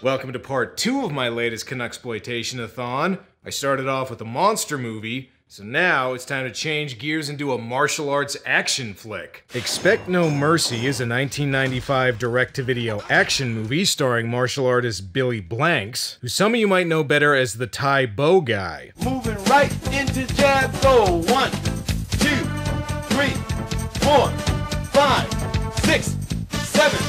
Welcome to part 2 of my latest Canuxsploitation-A-Thon. I started off with a monster movie, so now it's time to change gears and do a martial arts action flick. Expect No Mercy is a 1995 direct-to-video action movie starring martial artist Billy Blanks, who some of you might know better as the Thai Bo guy. Moving right into jab throw. 1, 2, 3, 4, 5, 6, 7,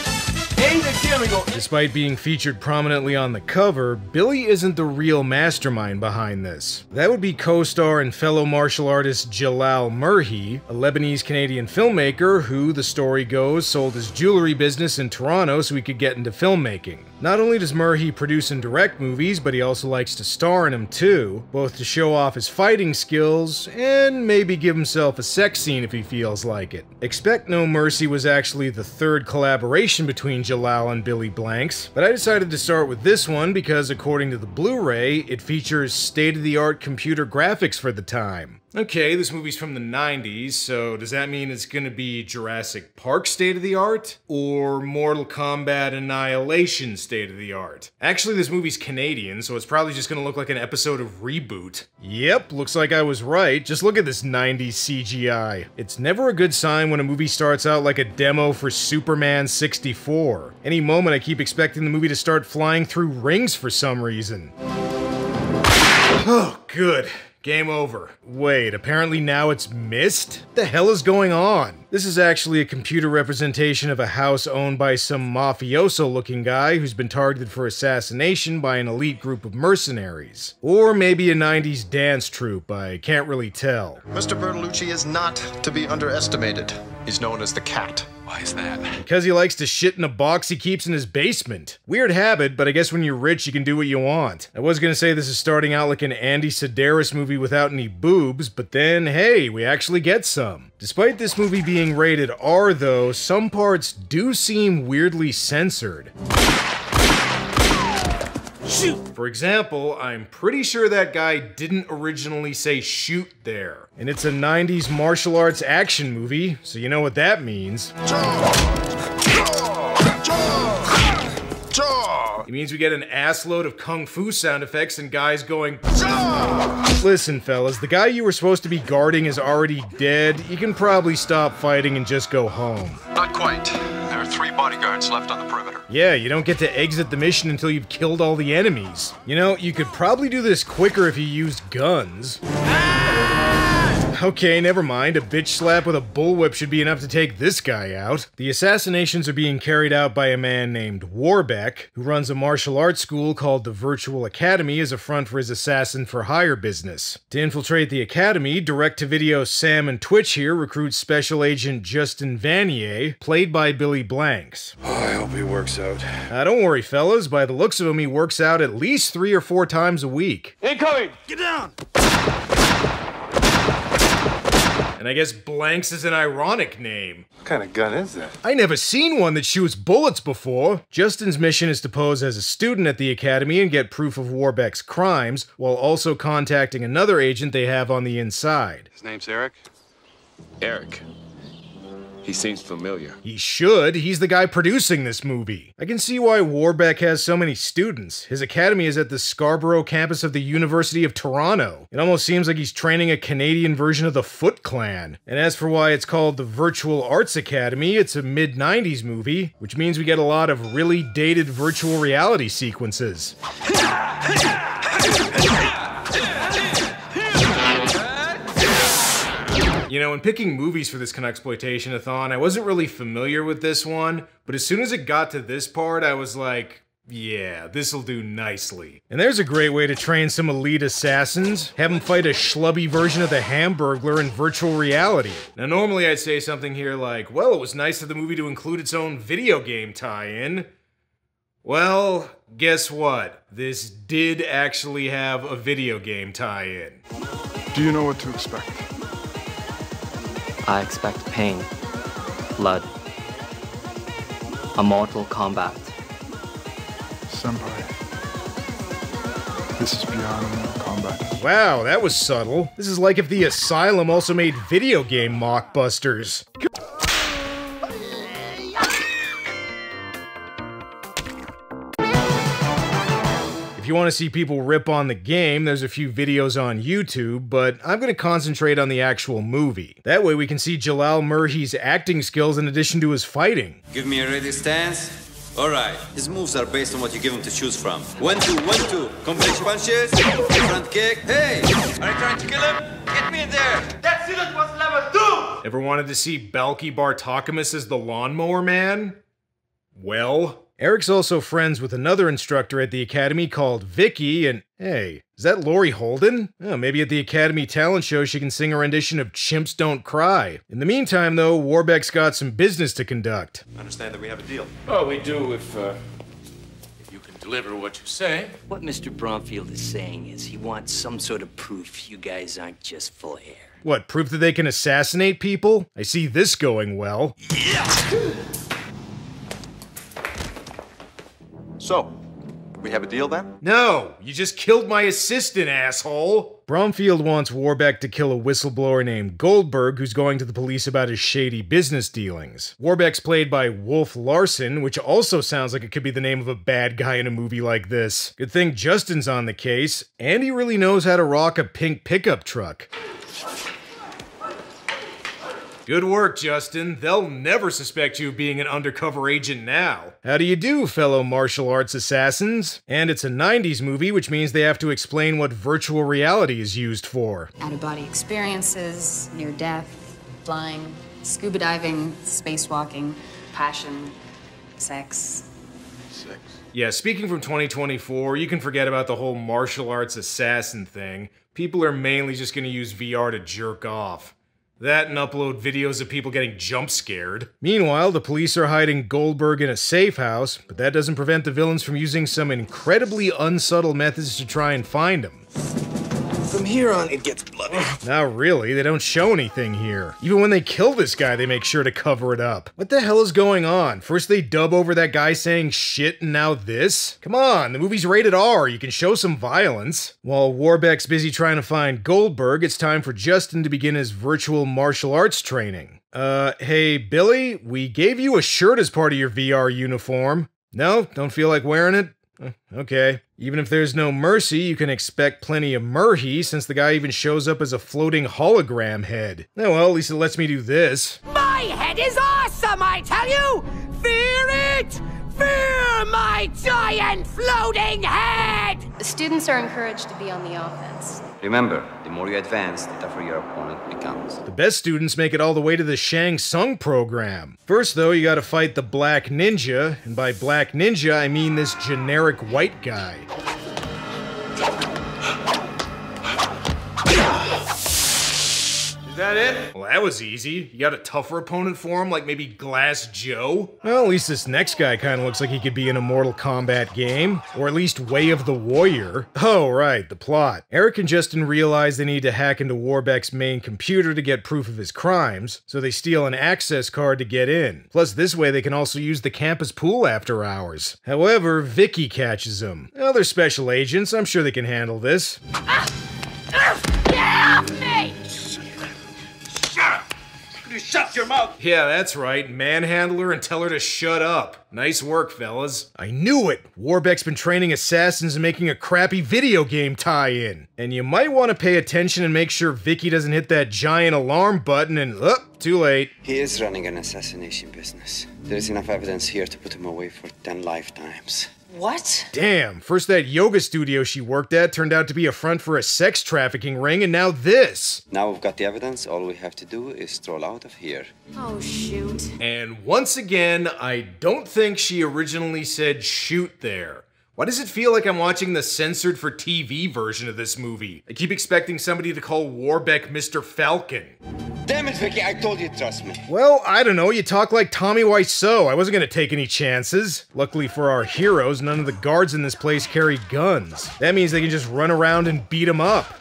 8, again we go. Despite being featured prominently on the cover, Billy isn't the real mastermind behind this. That would be co-star and fellow martial artist Jalal Murhi, a Lebanese-Canadian filmmaker who, the story goes, sold his jewelry business in Toronto so he could get into filmmaking. Not only does Murhi produce and direct movies, but he also likes to star in them too, both to show off his fighting skills and maybe give himself a sex scene if he feels like it. Expect No Mercy was actually the third collaboration between Jalal and Billy Blanks, but I decided to start with this one because according to the Blu-ray, it features state-of-the-art computer graphics for the time. Okay, this movie's from the 90s, so does that mean it's gonna be Jurassic Park state-of-the-art? Or Mortal Kombat Annihilation state-of-the-art? Actually, this movie's Canadian, so it's probably just gonna look like an episode of Reboot. Yep, looks like I was right. Just look at this 90s CGI. It's never a good sign when a movie starts out like a demo for Superman 64. Any moment I keep expecting the movie to start flying through rings for some reason. Oh, good. Game over. Wait, apparently now it's mist? What the hell is going on? This is actually a computer representation of a house owned by some mafioso-looking guy who's been targeted for assassination by an elite group of mercenaries. Or maybe a 90s dance troupe, I can't really tell. Mr. Bertolucci is not to be underestimated. He's known as the Cat. Why is that? Because he likes to shit in a box he keeps in his basement. Weird habit, but I guess when you're rich you can do what you want. I was gonna say this is starting out like an Andy Sedaris movie without any boobs, but then, hey, we actually get some. Despite this movie being rated R though, some parts do seem weirdly censored. Shoot! For example, I'm pretty sure that guy didn't originally say shoot there. And it's a 90s martial arts action movie, so you know what that means. It means we get an assload of kung fu sound effects and guys going Listen fellas, the guy you were supposed to be guarding is already dead. You can probably stop fighting and just go home. Not quite. There are 3 bodyguards left on the perimeter. Yeah, you don't get to exit the mission until you've killed all the enemies. You know, you could probably do this quicker if you used guns. Okay, never mind. A bitch slap with a bullwhip should be enough to take this guy out. The assassinations are being carried out by a man named Warbeck, who runs a martial arts school called the Virtual Academy as a front for his assassin-for-hire business. To infiltrate the academy, direct-to-video Sam and Twitch here recruits Special Agent Justin Vanier, played by Billy Blanks. Oh, I hope he works out. Don't worry, fellas. By the looks of him, he works out at least 3 or 4 times a week. Incoming! Get down! And I guess Blanks is an ironic name. What kind of gun is that? I never seen one that shoots bullets before. Justin's mission is to pose as a student at the academy and get proof of Warbeck's crimes, while also contacting another agent they have on the inside. His name's Eric? Eric. He seems familiar. He should. He's the guy producing this movie. I can see why Warbeck has so many students. His academy is at the Scarborough campus of the University of Toronto. It almost seems like he's training a Canadian version of the Foot Clan. And as for why it's called the Virtual Arts Academy, it's a mid-90s movie, which means we get a lot of really dated virtual reality sequences. You know, when picking movies for this Canuxsploitation-A-Thon, I wasn't really familiar with this one, but as soon as it got to this part, I was like, yeah, this'll do nicely. And there's a great way to train some elite assassins. Have them fight a schlubby version of the Hamburglar in virtual reality. Now normally I'd say something here like, well, it was nice of the movie to include its own video game tie-in. Well, guess what? This did actually have a video game tie-in. Do you know what to expect? I expect pain, blood, a mortal combat. Senpai, this is beyond combat. Wow, that was subtle. This is like if the Asylum also made video game mockbusters. If you want to see people rip on the game, there's a few videos on YouTube, but I'm going to concentrate on the actual movie. That way we can see Jalal Murray's acting skills in addition to his fighting. Give me a ready stance. All right. His moves are based on what you give him to choose from. 1-2, 1-2. Combination punches. Front kick. Hey! Are you trying to kill him? Get me in there. That student was level 2! Ever wanted to see Balki Bartokomous as the lawnmower man? Well... Eric's also friends with another instructor at the academy called Vicky, and hey, is that Laurie Holden? Oh, maybe at the academy talent show she can sing a rendition of Chimps Don't Cry. In the meantime, though, Warbeck's got some business to conduct. I understand that we have a deal. Oh, we do if you can deliver what you say. What Mr. Bromfield is saying is he wants some sort of proof you guys aren't just full of air. What, proof that they can assassinate people? I see this going well. Yeah. So, we have a deal then? No! You just killed my assistant, asshole! Bromfield wants Warbeck to kill a whistleblower named Goldberg who's going to the police about his shady business dealings. Warbeck's played by Wolf Larson, which also sounds like it could be the name of a bad guy in a movie like this. Good thing Justin's on the case, and he really knows how to rock a pink pickup truck. Good work, Justin. They'll never suspect you of being an undercover agent now. How do you do, fellow martial arts assassins? And it's a 90s movie, which means they have to explain what virtual reality is used for. Out-of-body experiences, near death, flying, scuba diving, spacewalking, passion, sex. Yeah, speaking from 2024, you can forget about the whole martial arts assassin thing. People are mainly just gonna use VR to jerk off. That and upload videos of people getting jump scared. Meanwhile, the police are hiding Goldberg in a safe house, but that doesn't prevent the villains from using some incredibly unsubtle methods to try and find him. From here on, it gets bloody. Not really, they don't show anything here. Even when they kill this guy, they make sure to cover it up. What the hell is going on? First they dub over that guy saying shit, and now this? Come on, the movie's rated R, you can show some violence. While Warbeck's busy trying to find Goldberg, it's time for Justin to begin his virtual martial arts training. Hey, Billy, we gave you a shirt as part of your VR uniform. No? Don't feel like wearing it? Okay. Even if there's no mercy, you can expect plenty of Murray, since the guy even shows up as a floating hologram head. Oh well, at least it lets me do this. My head is awesome, I tell you! Fear it! Fear my giant floating head! The students are encouraged to be on the offense. Remember, the more you advance, the tougher your opponent becomes. The best students make it all the way to the Shang Tsung program. First though, you gotta fight the Black Ninja, and by Black Ninja I mean this generic white guy. Is that it? Well, that was easy. You got a tougher opponent for him, like maybe Glass Joe? Well, at least this next guy kinda looks like he could be in a Mortal Kombat game. Or at least Way of the Warrior. Oh, right, the plot. Eric and Justin realize they need to hack into Warbeck's main computer to get proof of his crimes, so they steal an access card to get in. Plus, this way they can also use the campus pool after hours. However, Vicky catches them. Well, they're special agents, I'm sure they can handle this. Get off me! Shut your mouth! Yeah, that's right. Manhandle her and tell her to shut up. Nice work, fellas. I knew it! Warbeck's been training assassins and making a crappy video game tie-in. And you might want to pay attention and make sure Vicky doesn't hit that giant alarm button and... too late. He is running an assassination business. There is enough evidence here to put him away for 10 lifetimes. What? Damn, first that yoga studio she worked at turned out to be a front for a sex trafficking ring, and now this! Now we've got the evidence, all we have to do is stroll out of here. Oh, shoot. And once again, I don't think she originally said shoot there. Why does it feel like I'm watching the censored for TV version of this movie? I keep expecting somebody to call Warbeck Mr. Falcon. Damn it, Vicky, I told you to trust me. Well, I don't know, you talk like Tommy Wiseau. I wasn't gonna take any chances. Luckily for our heroes, none of the guards in this place carry guns. That means they can just run around and beat them up.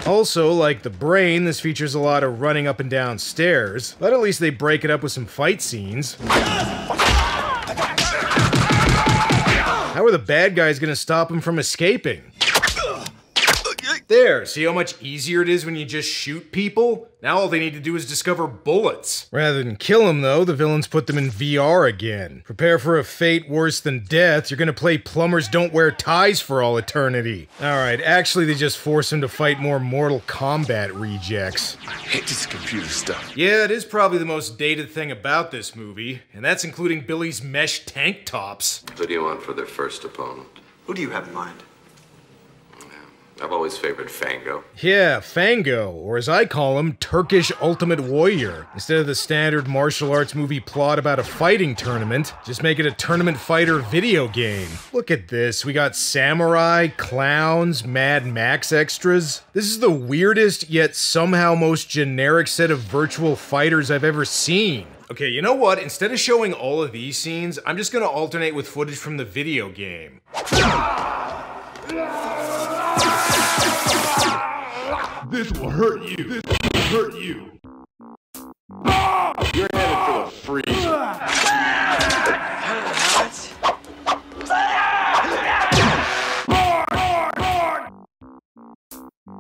Also, like The Brain, this features a lot of running up and down stairs, but at least they break it up with some fight scenes. How are the bad guys gonna stop him from escaping? There, see how much easier it is when you just shoot people? Now all they need to do is discover bullets. Rather than kill them though, the villains put them in VR again. Prepare for a fate worse than death. You're gonna play plumbers don't wear ties for all eternity. Alright, actually they just force him to fight more Mortal Kombat rejects. I hate this computer stuff. Yeah, it is probably the most dated thing about this movie, and that's including Billy's mesh tank tops. Who do you want for their first opponent? Who do you have in mind? I've always favored Fango. Yeah, Fango, or as I call him, Turkish Ultimate Warrior. Instead of the standard martial arts movie plot about a fighting tournament, just make it a tournament fighter video game. Look at this, we got samurai, clowns, Mad Max extras. This is the weirdest yet somehow most generic set of virtual fighters I've ever seen. Okay, you know what? Instead of showing all of these scenes, I'm just gonna alternate with footage from the video game. This will hurt you. This will hurt you. You're headed for the freezer.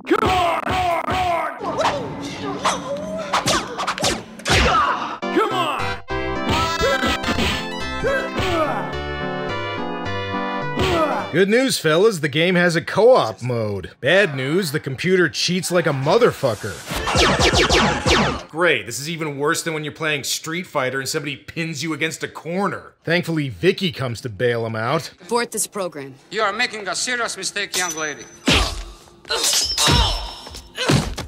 Come on! Come on! Good news, fellas, the game has a co-op mode. Bad news, the computer cheats like a motherfucker. Great, this is even worse than when you're playing Street Fighter and somebody pins you against a corner. Thankfully, Vicky comes to bail him out. Abort this program. You are making a serious mistake, young lady.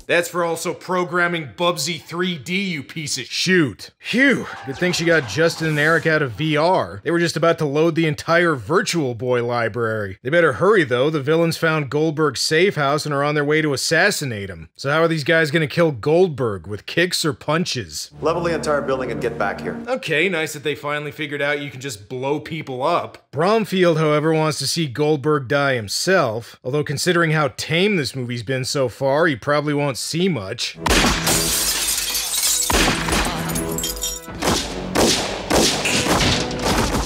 That's for also programming Bubsy 3D, you piece of shoot. Phew, good thing she got Justin and Eric out of VR. They were just about to load the entire Virtual Boy library. They better hurry though, the villains found Goldberg's safe house and are on their way to assassinate him. So how are these guys gonna kill Goldberg, with kicks or punches? Level the entire building and get back here. Okay, nice that they finally figured out you can just blow people up. Bromfield, however, wants to see Goldberg die himself, although considering how tame this movie's been so far, he probably won't see much.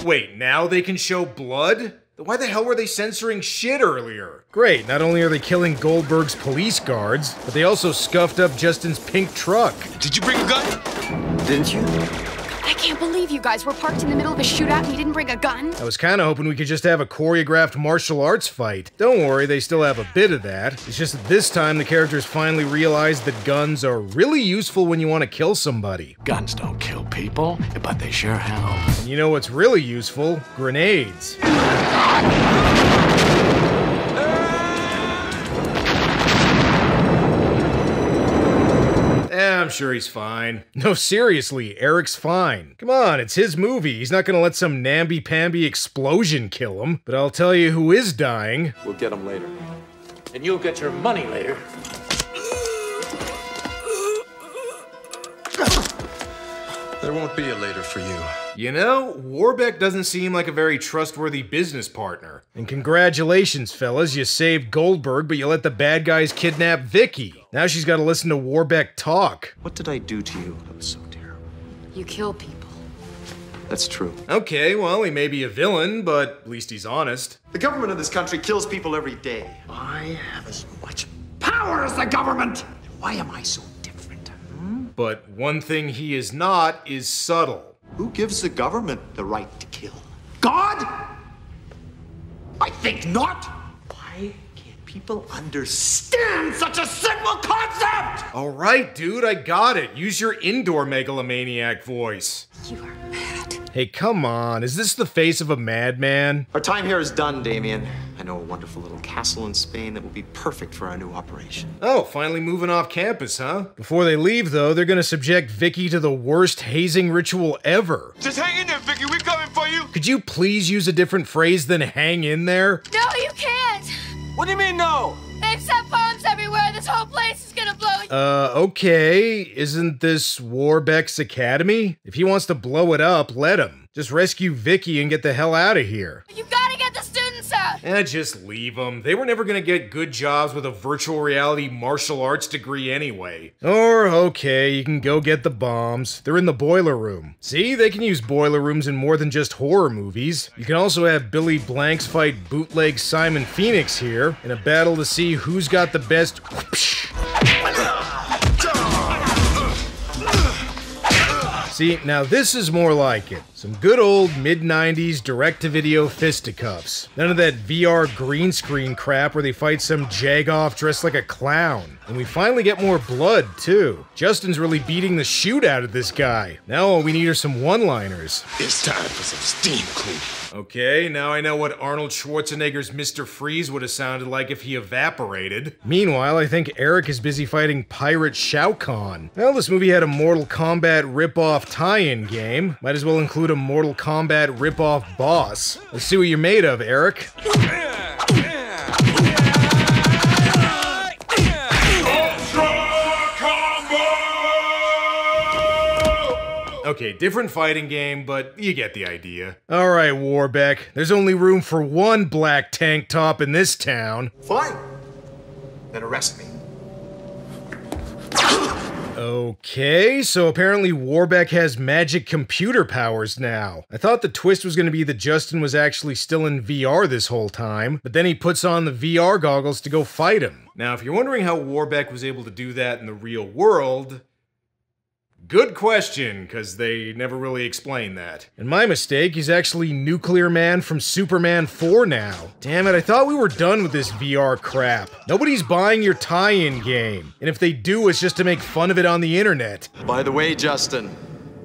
Wait, now they can show blood? Why the hell were they censoring shit earlier? Great, not only are they killing Goldberg's police guards, but they also scuffed up Justin's pink truck. Did you bring a gun? Didn't you? I can't believe you guys were parked in the middle of a shootout and you didn't bring a gun. I was kinda hoping we could just have a choreographed martial arts fight. Don't worry, they still have a bit of that. It's just that this time the characters finally realized that guns are really useful when you want to kill somebody. Guns don't kill people, but they sure help. And you know what's really useful? Grenades. I'm sure he's fine. No, seriously, Eric's fine. Come on, it's his movie. He's not gonna let some namby-pamby explosion kill him. But I'll tell you who is dying. We'll get him later. And you'll get your money later. There won't be a later for you. You know, Warbeck doesn't seem like a very trustworthy business partner. And congratulations, fellas, you saved Goldberg, but you let the bad guys kidnap Vicky. Now she's gotta listen to Warbeck talk. What did I do to you that was so terrible? You kill people. That's true. Okay, well, he may be a villain, but at least he's honest. The government of this country kills people every day. I have as much power as the government. Why am I so different? But one thing he is not is subtle. Who gives the government the right to kill? God? I think not. Why can't people understand such a simple concept? All right, dude, I got it. Use your indoor megalomaniac voice. You are mad. Hey, come on. Is this the face of a madman? Our time here is done, Damien. I know a wonderful little castle in Spain that will be perfect for our new operation. Oh, finally moving off campus, huh? Before they leave, though, they're gonna subject Vicky to the worst hazing ritual ever. Just hang in there, Vicky. We're coming for you. Could you please use a different phrase than hang in there? No, you can't! What do you mean, no? Except bombs everywhere. This whole place is gonna blow. Okay. Isn't this Warbeck's Academy? If he wants to blow it up, let him. Just rescue Vicky and get the hell out of here. You gotta get the students out! Just leave them. They were never gonna get good jobs with a virtual reality martial arts degree anyway. Or, okay, you can go get the bombs. They're in the boiler room. See, they can use boiler rooms in more than just horror movies. You can also have Billy Blanks fight bootleg Simon Phoenix here in a battle to see who's got the best whoopsh. See, now this is more like it. Some good old mid-90s direct-to-video fisticuffs. None of that VR green screen crap where they fight some jagoff dressed like a clown. And we finally get more blood, too. Justin's really beating the shoot out of this guy. Now all we need are some one-liners. It's time for some steam cleaning. Okay, now I know what Arnold Schwarzenegger's Mr. Freeze would have sounded like if he evaporated. Meanwhile, I think Eric is busy fighting Pirate Shao Kahn. Well, this movie had a Mortal Kombat rip-off tie-in game. Might as well include a Mortal Kombat rip-off boss. Let's see what you're made of, Eric. Okay, different fighting game, but you get the idea. Alright, Warbeck, there's only room for one black tank top in this town. Fine. Then arrest me. Okay, so apparently Warbeck has magic computer powers now. I thought the twist was going to be that Justin was actually still in VR this whole time, but then he puts on the VR goggles to go fight him. Now, if you're wondering how Warbeck was able to do that in the real world, good question, because they never really explain that. And my mistake, he's actually Nuclear Man from Superman 4 now. Damn it, I thought we were done with this VR crap. Nobody's buying your tie-in game. And if they do, it's just to make fun of it on the internet. By the way, Justin,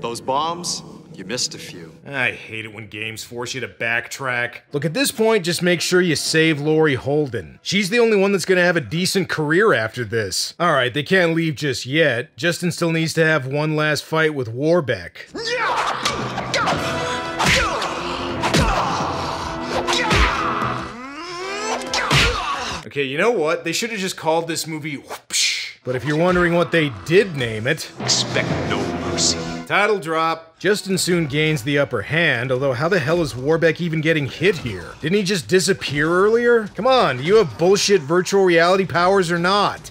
those bombs, you missed a few. I hate it when games force you to backtrack. Look, at this point, just make sure you save Laurie Holden. She's the only one that's gonna have a decent career after this. Alright, they can't leave just yet. Justin still needs to have one last fight with Warbeck. Okay, you know what? They should have just called this movie Whoopsh. But if you're wondering what they did name it, expect no mercy. Title drop. Justin soon gains the upper hand, although how the hell is Warbeck even getting hit here? Didn't he just disappear earlier? Come on, do you have bullshit virtual reality powers or not?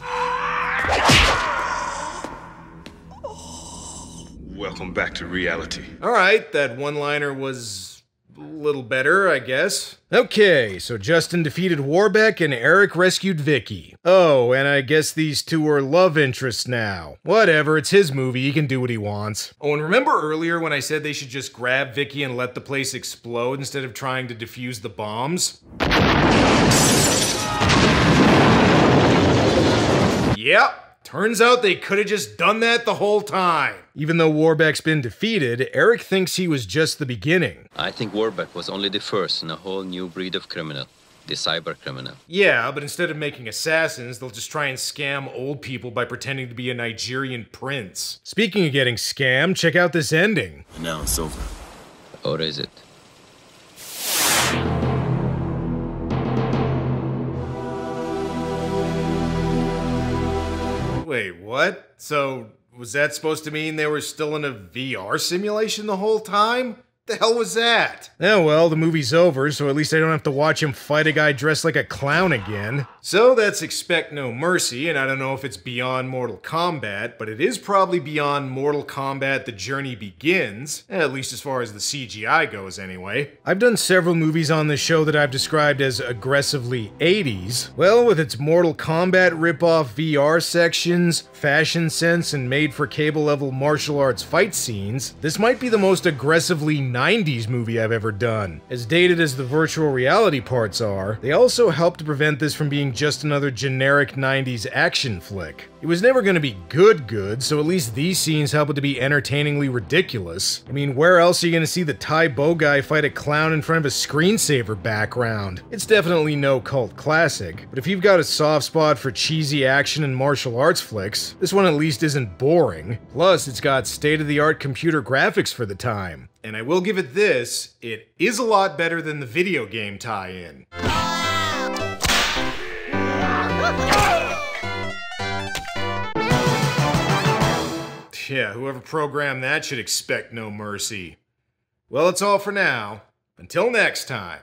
Welcome back to reality. Alright, that one-liner was a little better, I guess. Okay, so Justin defeated Warbeck and Eric rescued Vicky. Oh, and I guess these two are love interests now. Whatever, it's his movie, he can do what he wants. Oh, and remember earlier when I said they should just grab Vicky and let the place explode instead of trying to defuse the bombs? Yep. Turns out they could have just done that the whole time. Even though Warbeck's been defeated, Eric thinks he was just the beginning. I think Warbeck was only the first in a whole new breed of criminal. The cyber criminal. Yeah, but instead of making assassins, they'll just try and scam old people by pretending to be a Nigerian prince. Speaking of getting scammed, check out this ending. And now it's over. Or is it? Wait, what? So, was that supposed to mean they were still in a VR simulation the whole time? The hell was that? Oh well, the movie's over, so at least I don't have to watch him fight a guy dressed like a clown again. So that's Expect No Mercy, and I don't know if it's beyond Mortal Kombat, but it is probably beyond Mortal Kombat The Journey Begins, at least as far as the CGI goes anyway. I've done several movies on this show that I've described as aggressively 80s. Well, with its Mortal Kombat rip-off VR sections, fashion sense, and made-for-cable level martial arts fight scenes, this might be the most aggressively 90s movie I've ever done. As dated as the virtual reality parts are, they also help to prevent this from being just another generic 90s action flick. It was never gonna be good, so at least these scenes help it to be entertainingly ridiculous. I mean, where else are you gonna see the Tai Bo guy fight a clown in front of a screensaver background? It's definitely no cult classic, but if you've got a soft spot for cheesy action and martial arts flicks, this one at least isn't boring. Plus, it's got state-of-the-art computer graphics for the time. And I will give it this, it is a lot better than the video game tie-in. Yeah, whoever programmed that should expect no mercy. Well, that's all for now. Until next time.